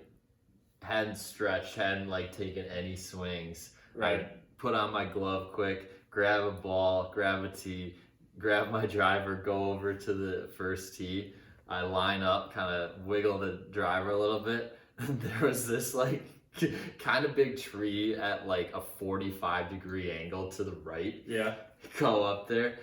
hadn't stretched, hadn't like taken any swings. Right. I put on my glove quick, grab a ball, grab a tee, grab my driver, go over to the first tee. I line up, kind of wiggle the driver a little bit. And there was this like kind of big tree at like a 45-degree angle to the right. Yeah. Go up there,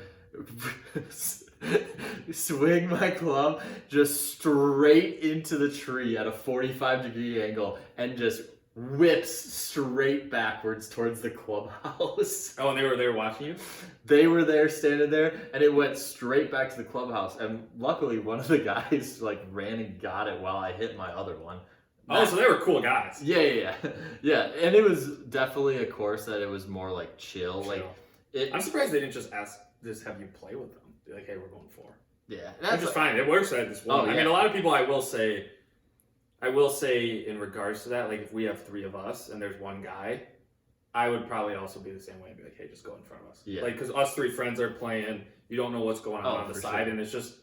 swing my club just straight into the tree at a 45-degree angle and just whips straight backwards towards the clubhouse. Oh, and they were there watching you? They were there, standing there, and it went straight back to the clubhouse. And luckily, one of the guys like ran and got it while I hit my other one. Oh, so they were cool guys. Yeah. And it was definitely a course that it was more like chill. Like, I'm surprised they didn't just have you play with them. Be like, hey, we're going 4. Yeah, that's just fine. It works at this one. I mean, a lot of people, I will say in regards to that, like if we have 3 of us and there's one guy, I would probably also be the same way and be like, hey, just go in front of us. Yeah. Like, because us 3 friends are playing, you don't know what's going on the side, and it's just.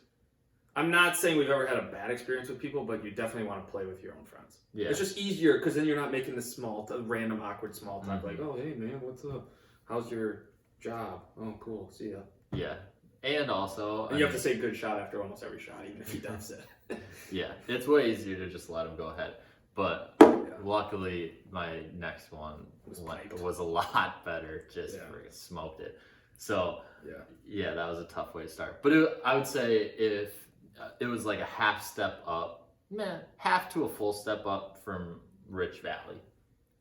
I'm not saying we've ever had a bad experience with people, but you definitely want to play with your own friends. Yeah. It's just easier because then you're not making this random, awkward small talk like, oh, hey, man, what's up? How's your job? Oh, cool. See ya. Yeah. And also, and you have to say good shot after almost every shot, even if he dumps it. Yeah, it's way easier to just let him go ahead. But luckily, my next one was a lot better. Just freaking smoked it. So yeah, that was a tough way to start. But I would say if it was like a half step up, half to a full step up from Rich Valley.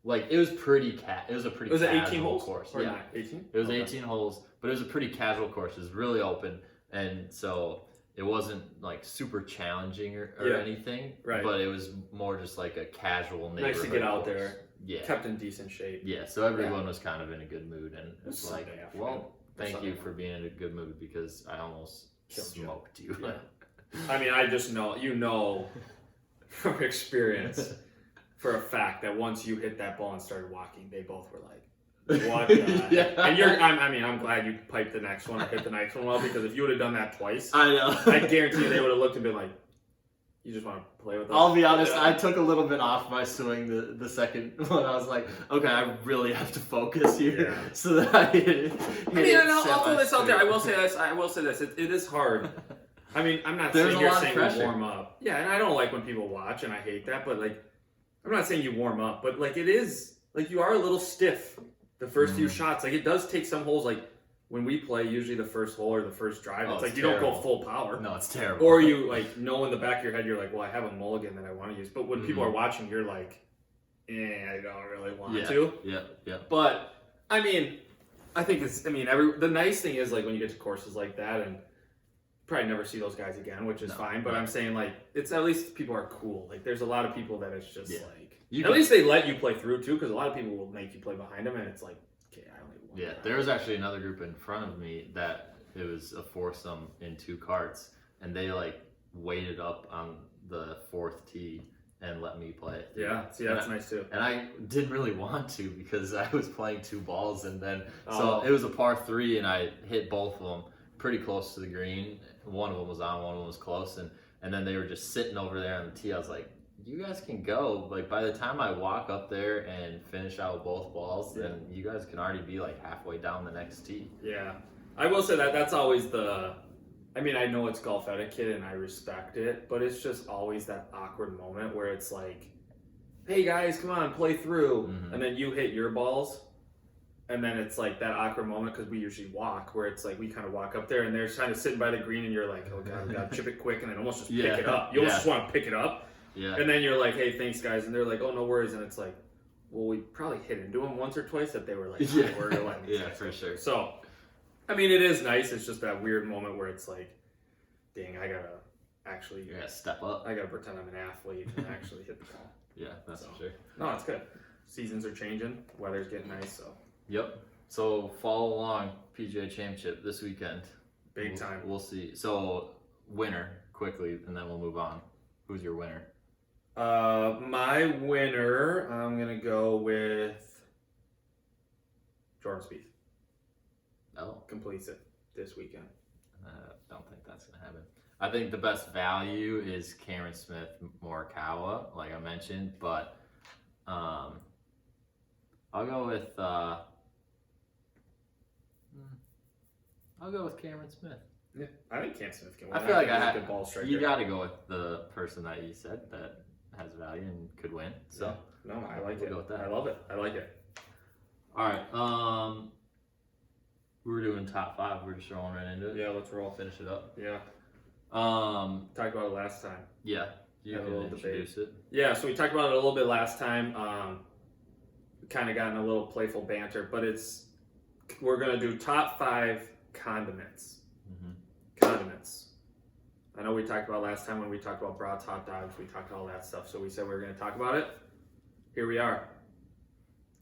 Like it was pretty it was a pretty. Was it 18 casual holes? Course. Or Yeah, not? 18. It was 18 holes, but it was a pretty casual course. It was really open, and so it wasn't like super challenging or anything. Right. But it was more just like a casual neighborhood. Nice to get out course. there. Yeah. Kept in decent shape. Yeah. So everyone was kind of in a good mood, and it's like, well, thank you for being in a good mood because I almost smoked you. Yeah. I mean, I just know, from experience, for a fact that once you hit that ball and started walking, they both were like, "What?" And I'm glad you piped the next one or hit the next one well, because if you would have done that twice, I know. I guarantee they would have looked and been like, "You just want to play with us?" I'll be honest, I took a little bit off my swing the second one. I was like, okay, I really have to focus here so that I hit it. I'll throw this out there. I will say this. It is hard. I mean, I'm not saying you're saying you warm up. Yeah, and I don't like when people watch, and I hate that. But like, I'm not saying you warm up, but like it is like you are a little stiff the first few shots. Like it does take some holes. Like when we play, usually the first hole or the first drive, it's like you don't go full power. No, it's terrible. Or you like know in the back of your head, you're like, well, I have a mulligan that I want to use. But when people are watching, you're like, I don't really want to. Yeah. But I mean, I think it's. I mean, the nice thing is like when you get to courses like that and. Probably never see those guys again, which is fine. But I'm saying like it's at least people are cool. Like there's a lot of people that it's just like at least they let you play through too, because a lot of people will make you play behind them, and it's like okay, I only want. Yeah, there was actually another group in front of me that it was a foursome in 2 carts, and they like waited up on the 4th tee and let me play. Yeah, see that's nice too. And I didn't really want to because I was playing 2 balls, and then so it was a par 3, and I hit both of them pretty close to the green. One of them was on, one of them was close, and then they were just sitting over there on the tee. I was like, you guys can go. Like by the time I walk up there and finish out with both balls, then you guys can already be like halfway down the next tee. Yeah, I will say that's always the. I mean, I know it's golf etiquette and I respect it, but it's just always that awkward moment where it's like, hey guys, come on, play through, and then you hit your balls. And then it's like that awkward moment because we usually walk where it's like we kind of walk up there and they're kind of sitting by the green and you're like, oh god, we gotta chip it quick and then almost just pick it up. You almost just want to pick it up. Yeah. And then you're like, hey, thanks guys, and they're like, oh no worries, and it's like, well, we probably hit into them once or twice that they were like, we're gonna let me. Yeah, for sure. So, I mean, it is nice. It's just that weird moment where it's like, dang, I gotta actually step up. I gotta pretend I'm an athlete and actually hit the ball. Yeah, that's for sure. No, it's good. Seasons are changing. Weather's getting nice, so. Yep. So follow along PGA Championship this weekend. Big time. We'll see. So winner quickly, and then we'll move on. Who's your winner? My winner, I'm gonna go with Jordan Spieth. Oh, completes it this weekend. I don't think that's gonna happen. I think the best value is Cameron Smith Morikawa, like I mentioned, but I'll go with Cameron Smith. Yeah, I think Cam Smith can win. I feel like a good ball striker. You got to go with the person that you said that has value and could win. So no, I like it. Go with that. I love it. I like it. All right. We were doing top 5. We're just rolling right into it. Yeah, let's roll. Finish it up. Yeah. Talked about it last time. Yeah. You can introduce it. Yeah. So we talked about it a little bit last time. We kind of got in a little playful banter, but we're gonna do top 5 condiments. Condiments. I know we talked about last time when we talked about broad top dogs. We talked all that stuff. So we said we were going to talk about it. Here we are.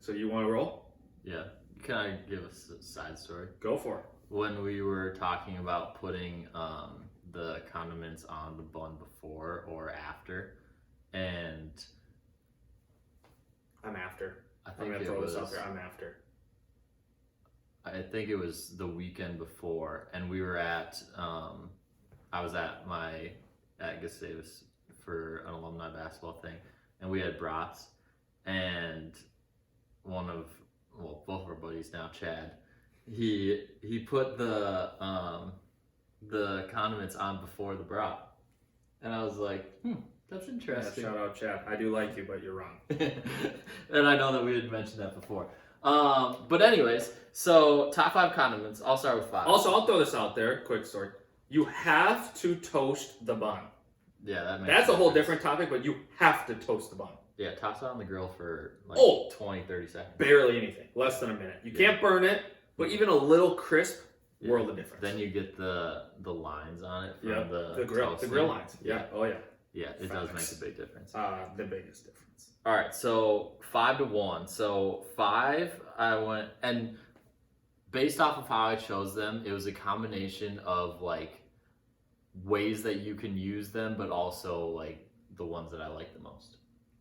So you want to roll? Yeah. Can I give a side story? Go for it. When we were talking about putting the condiments on the bun before or after, and I'm after. I think I'm going to throw this out there. I'm after. I think it was the weekend before, and we were at, I was at Gustavus for an alumni basketball thing, and we had brats, and both of our buddies now, Chad, he put the the condiments on before the brat. And I was like, that's interesting. Yeah, shout out, Chad. I do like you, but you're wrong. And I know that we had mentioned that before. But anyways, so top 5 condiments. I'll start with 5. Also, I'll throw this out there. Quick story. You have to toast the bun. Yeah, that's a whole different topic, but you have to toast the bun. Yeah, toss it on the grill for 20, 30 seconds. Barely anything. Less than a minute. You can't burn it, but even a little crisp, world of difference. Then you get the lines on it from the grill. The grill lines. Yeah. Oh, yeah. Yeah, it does make a big difference. The biggest difference. All right, so 5-1. So 5, I went, and based off of how I chose them, it was a combination of like ways that you can use them, but also like the ones that I like the most.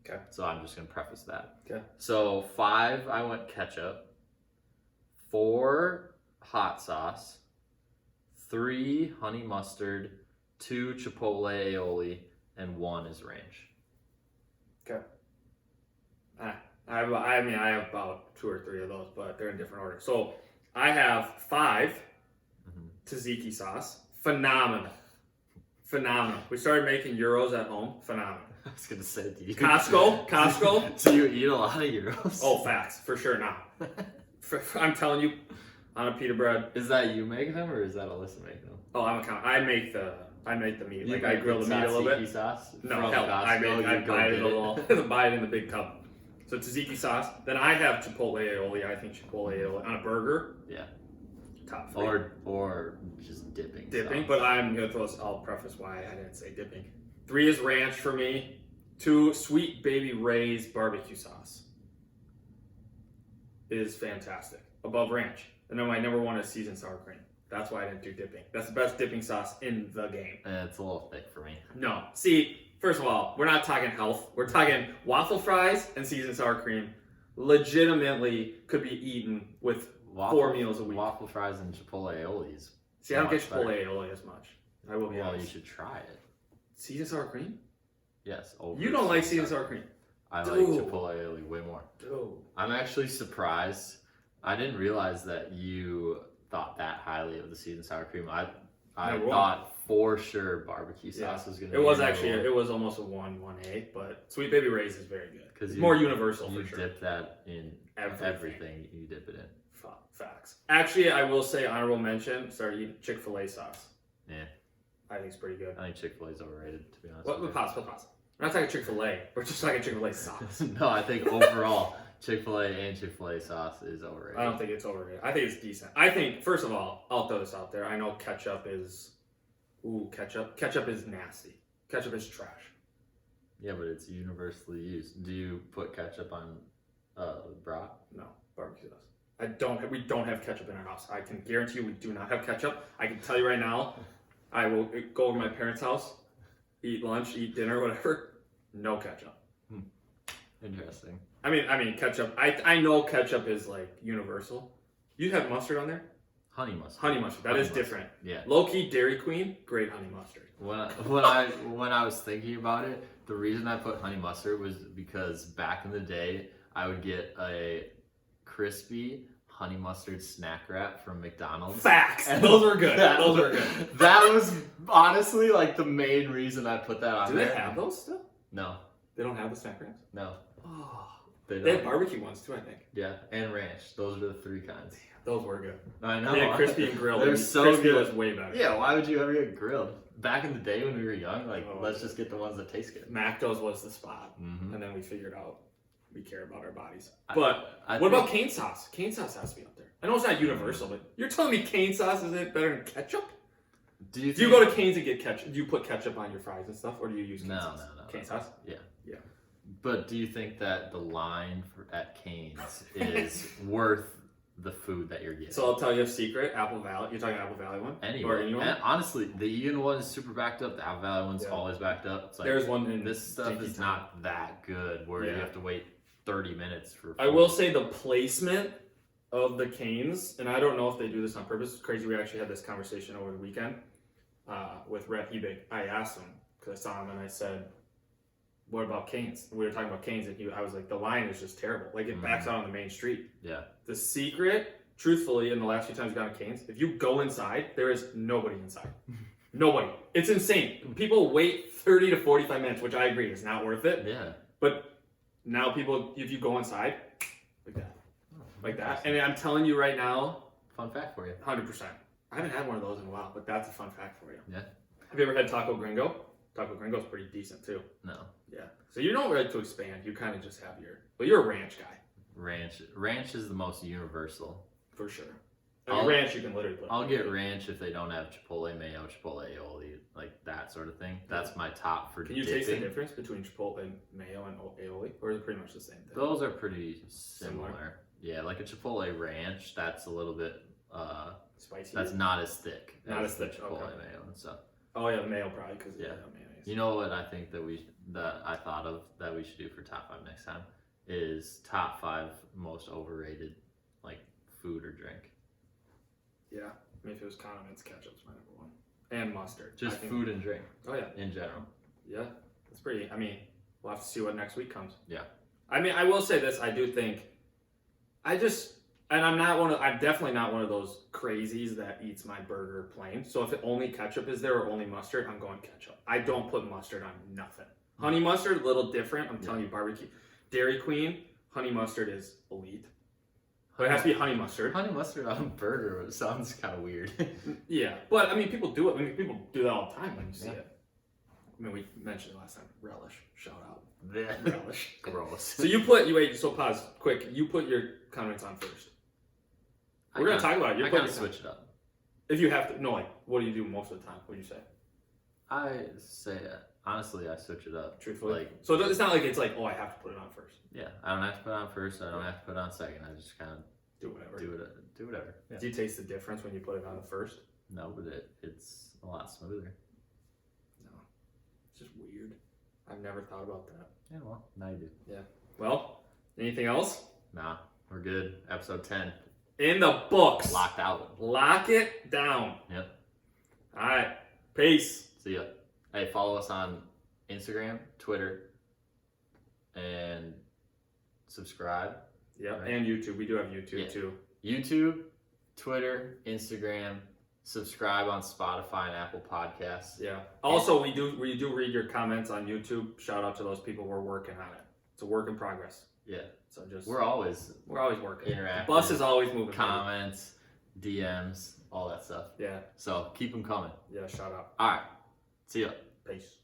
Okay. So I'm just gonna preface that. Okay. So 5, I went ketchup. 4, hot sauce. 3, honey mustard. 2, chipotle aioli, and 1 is ranch. Okay. I have about 2 or 3 of those, but they're in different order. So I have 5 tzatziki sauce. Phenomenal. We started making gyros at home. Phenomenal. I was gonna say, do you Costco. So you eat a lot of gyros? Oh, facts for sure now. I'm telling you, on a pita bread. Is that you making them or is that Alyssa making them? Oh, I make the meat. Like I grill the meat a little bit. Sauce No, hell, I buy it a little. Buy it in the big tub. So tzatziki sauce. Then I have chipotle aioli. I think chipotle aioli on a burger. Yeah. Top 3. Or just dipping. Dipping, but I'm gonna throw. I'll preface why I didn't say dipping. 3 is ranch for me. 2, Sweet Baby Ray's barbecue sauce is fantastic. Above ranch. And then my number 1 is seasoned sour cream. That's why I didn't do dipping. That's the best dipping sauce in the game. It's a little thick for me. No. See, first of all, we're not talking health. We're talking waffle fries and seasoned sour cream. Legitimately could be eaten with 4 meals a week. Waffle fries and chipotle aiolis. See, I don't get chipotle aioli as much. I will be honest. You should try it. Seasoned sour cream? Yes. You don't like seasoned sour cream? I like chipotle aioli way more. Dude. I'm actually surprised. I didn't realize that you thought that highly of the seasoned sour cream. I thought for sure barbecue sauce was going to be. It was actually, it was almost a 1A, but Sweet Baby Ray's is very good. Because more universal for sure. You dip that in everything you dip it in. Facts. Actually, I will say honorable mention, started eating Chick-fil-A sauce. Yeah. I think it's pretty good. I think Chick-fil-A is overrated, to be honest. What pause. We're not talking Chick-fil-A. We're just talking Chick-fil-A sauce. No, I think overall, Chick-fil-A and Chick-fil-A sauce is overrated. I don't think it's overrated. I think it's decent. I think, first of all, I'll throw this out there. I know ketchup is... Ketchup is nasty. Ketchup is trash. Yeah, but it's universally used. Do you put ketchup on brat? No, barbecue sauce. We don't have ketchup in our house. I can guarantee you we do not have ketchup. I can tell you right now, I will go over to my parents' house, eat lunch, eat dinner, whatever. No ketchup. Interesting. I mean ketchup. I know ketchup is like universal. You have mustard on there? Honey mustard. Honey mustard. That is different. Yeah. Low key Dairy Queen, great honey mustard. When I was thinking about it, the reason I put honey mustard was because back in the day I would get a crispy honey mustard snack wrap from McDonald's. Facts. And those were good. Those were good. That was honestly like the main reason I put that on there. Do they have those still? No. They don't have the snack wraps? No. Oh. They have barbecue ones too, I think. Yeah, and ranch. Those are the 3 kinds. Those were good. I know. They had crispy and grilled. They're so crispy good. Was way better. Yeah, why would you ever get grilled? Back in the day when we were young, let's just get the ones that taste good. Macdo's was the spot. Mm-hmm. And then we figured out we care about our bodies. But what about cane sauce? Cane sauce has to be up there. I know it's not universal, but you're telling me cane sauce is better than ketchup? Do you go to Cane's and get ketchup? Do you put ketchup on your fries and stuff, or do you use cane sauce? No. Cane sauce? Yeah. But do you think that the line at Cane's is worth the food that you're getting? So I'll tell you a secret. Apple Valley. You're talking Apple Valley one? Anyone? And honestly, the Egan one is super backed up. The Apple Valley one's always backed up. It's like, there's one in this stuff is not that good where you have to wait 30 minutes for food. I will say the placement of the Cane's, and I don't know if they do this on purpose. It's crazy. We actually had this conversation over the weekend with Rhett Hebig. I asked him because I saw him and I said, what about Cane's? We were talking about Cane's and I was like, the line is just terrible. Like it backs out on the main street. Yeah. The secret truthfully, in the last few times we've gone to Canes, if you go inside, there is nobody inside. Nobody. It's insane. People wait 30 to 45 minutes, which I agree is not worth it. Yeah. But now people, if you go inside, like that. Like that. And I'm telling you right now. Fun fact for you. 100%. I haven't had one of those in a while, but that's a fun fact for you. Yeah. Have you ever had Taco Gringo? Taco Gringo's pretty decent too. No. Yeah. So you don't like to expand. You kind of just have you're a ranch guy. Ranch is the most universal. For sure. Ranch you can literally put. I'll get ranch if they don't have chipotle mayo, chipotle aioli, like that sort of thing. That's my top for. Can you taste the difference between chipotle mayo and aioli, or is it pretty much the same thing? Those are pretty similar. Yeah, like a chipotle ranch, that's a little bit spicy. That's not as thick. Not as thick. Chipotle Okay. mayo and stuff. Oh yeah, the mayo probably because yeah. Mayonnaise. You know what I think that I thought of that we should do for top 5 next time is top 5 most overrated like food or drink. Yeah, I mean if it was condiments, ketchup's my number 1, and mustard. Just food and drink. Oh yeah, in general. Yeah, that's pretty. I mean, we'll have to see what next week comes. Yeah. I mean, I will say this. I do think. I'm definitely not one of those crazies that eats my burger plain. So if only ketchup is there or only mustard, I'm going ketchup. I don't put mustard on nothing. Honey mustard, a little different. I'm telling you, barbecue. Dairy Queen, honey mustard is elite. But it has to be honey mustard. Honey mustard on a burger sounds kind of weird. Yeah, but I mean, people do it. I mean, people do that all the time when you see it. I mean, we mentioned it last time. Relish. Shout out. Relish. Gross. So pause quick. You put your condiments on first. We're going to talk about it. I kind of switch it up. If you have to. No, like, what do you do most of the time? What do you say? I say, honestly, I switch it up. Truthfully? So it's not like it's like, oh, I have to put it on first. Yeah, I don't have to put it on first. I don't have to put it on second. I just kind of do whatever. Do whatever. Yeah. Do you taste the difference when you put it on the first? No, but it's a lot smoother. No. It's just weird. I've never thought about that. Yeah, well, now you do. Yeah. Well, anything else? Nah, we're good. Episode 10. In the books. Locked out. Lock it down. Yep. All right. Peace. See ya. Hey, follow us on Instagram, Twitter, and subscribe. Yeah, right? And YouTube. We do have YouTube too. YouTube, Twitter, Instagram. Subscribe on Spotify and Apple Podcasts. Yeah. Also, we do read your comments on YouTube. Shout out to those people. We're working on it. It's a work in progress. Yeah. So we're always working. Interactive. The bus is always moving. Comments, DMs, all that stuff. Yeah. So keep them coming. Yeah. Shout out. All right. See ya. Peace.